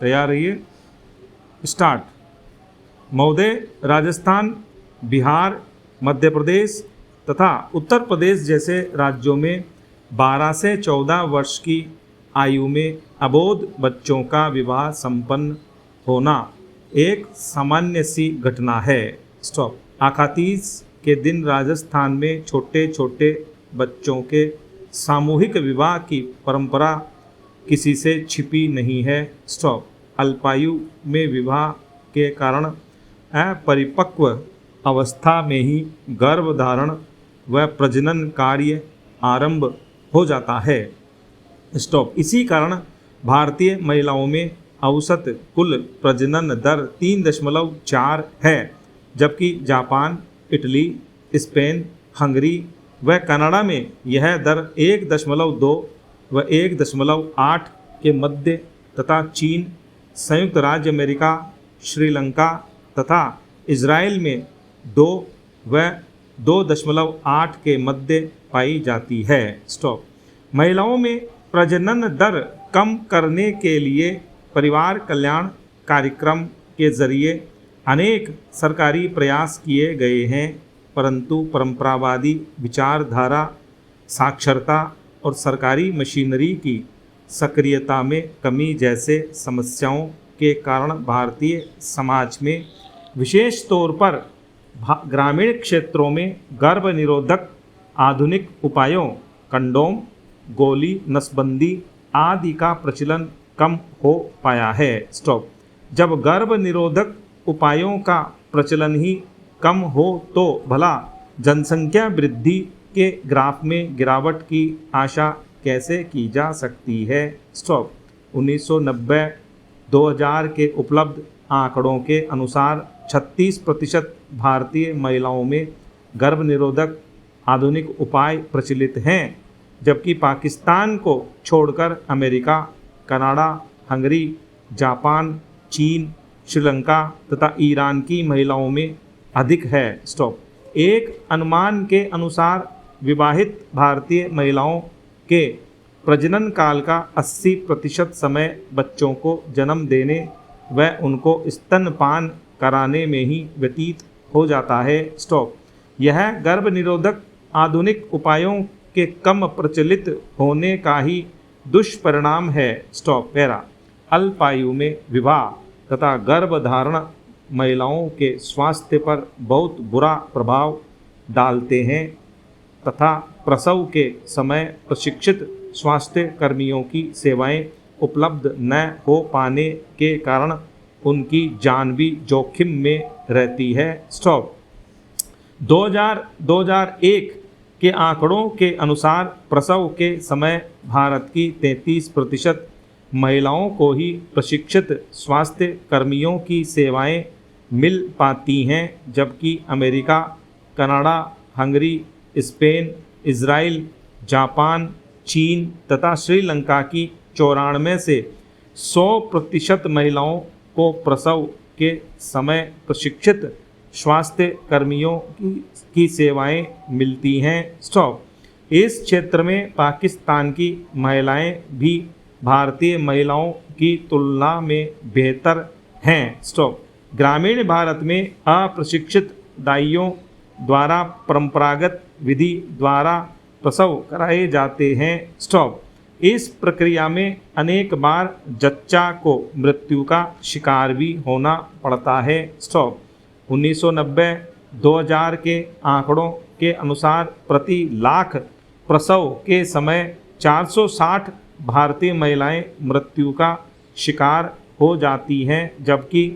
तैयार रहिए। स्टार्ट। महोदय, राजस्थान, बिहार, मध्य प्रदेश तथा उत्तर प्रदेश जैसे राज्यों में 12 से 14 वर्ष की आयु में अबोध बच्चों का विवाह संपन्न होना एक सामान्य सी घटना है। स्टॉप। आखातीज के दिन राजस्थान में छोटे छोटे बच्चों के सामूहिक विवाह की परंपरा किसी से छिपी नहीं है। स्टॉप। अल्पायु में विवाह के कारण अपरिपक्व अवस्था में ही गर्भधारण व प्रजनन कार्य आरंभ हो जाता है। स्टॉप। इसी कारण भारतीय महिलाओं में औसत कुल प्रजनन दर 3.4 है, जबकि जापान, इटली, स्पेन, हंगरी व कनाडा में यह दर 1.2 व 1.8 के मध्य तथा चीन, संयुक्त राज्य अमेरिका, श्रीलंका तथा इजराइल में 2 व 2.8 के मध्य पाई जाती है। स्टॉप। महिलाओं में प्रजनन दर कम करने के लिए परिवार कल्याण कार्यक्रम के जरिए अनेक सरकारी प्रयास किए गए हैं, परंतु परंपरावादी विचारधारा, साक्षरता और सरकारी मशीनरी की सक्रियता में कमी जैसे समस्याओं के कारण भारतीय समाज में विशेष तौर पर ग्रामीण क्षेत्रों में गर्भ निरोधक आधुनिक उपायों, कंडोम, गोली, नसबंदी आदि का प्रचलन कम हो पाया है। स्टॉप। जब गर्भ निरोधक उपायों का प्रचलन ही कम हो तो भला जनसंख्या वृद्धि के ग्राफ में गिरावट की आशा कैसे की जा सकती है। स्टॉप। 1990-2000 के उपलब्ध आंकड़ों के अनुसार 36% भारतीय महिलाओं में गर्भ निरोधक आधुनिक उपाय प्रचलित हैं, जबकि पाकिस्तान को छोड़कर अमेरिका, कनाडा, हंगरी, जापान, चीन, श्रीलंका तथा ईरान की महिलाओं में अधिक है। स्टॉप। एक अनुमान के अनुसार विवाहित भारतीय महिलाओं के प्रजनन काल का 80% समय बच्चों को जन्म देने व उनको स्तनपान कराने में ही व्यतीत हो जाता है। स्टॉप। यह गर्भ निरोधक आधुनिक उपायों के कम प्रचलित होने का ही दुष्परिणाम है। स्टॉप। पैरा। अल्पायु में विवाह तथा गर्भधारण महिलाओं के स्वास्थ्य पर बहुत बुरा प्रभाव डालते हैं तथा प्रसव के समय प्रशिक्षित स्वास्थ्य कर्मियों की सेवाएं उपलब्ध न हो पाने के कारण उनकी जान भी जोखिम में रहती है। स्टॉप। 2001 के आंकड़ों के अनुसार प्रसव के समय भारत की 33% महिलाओं को ही प्रशिक्षित स्वास्थ्य कर्मियों की सेवाएं मिल पाती हैं, जबकि America, Canada, Hungary, Spain, Israel, Japan, चीन तथा श्रीलंका की 94 से 100% महिलाओं को प्रसव के समय प्रशिक्षित स्वास्थ्य कर्मियों की सेवाएं मिलती हैं। स्टॉप। इस क्षेत्र में पाकिस्तान की महिलाएं भी भारतीय महिलाओं की तुलना में बेहतर हैं। स्टॉप। ग्रामीण भारत में अप्रशिक्षित दाइयों द्वारा परंपरागत विधि द्वारा प्रसव कराए जाते हैं। स्टॉप। इस प्रक्रिया में अनेक बार जच्चा को मृत्यु का शिकार भी होना पड़ता है। स्टॉप। 1990-2000 के आंकड़ों के अनुसार प्रति लाख प्रसव के समय 460 भारतीय महिलाएं मृत्यु का शिकार हो जाती हैं, जबकि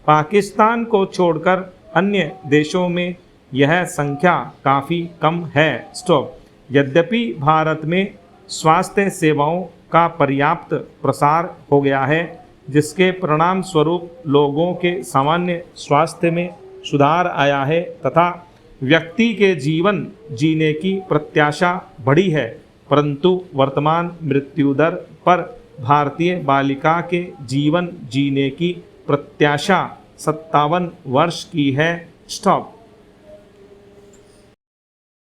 पाकिस्तान को छोड़कर अन्य देशों में यह संख्या काफ़ी कम है। स्टॉप। यद्यपि भारत में स्वास्थ्य सेवाओं का पर्याप्त प्रसार हो गया है, जिसके परिणाम स्वरूप लोगों के सामान्य स्वास्थ्य में सुधार आया है तथा व्यक्ति के जीवन जीने की प्रत्याशा बढ़ी है, परंतु वर्तमान मृत्यु दर पर भारतीय बालिका के जीवन जीने की प्रत्याशा 57 वर्ष की है। स्टॉप।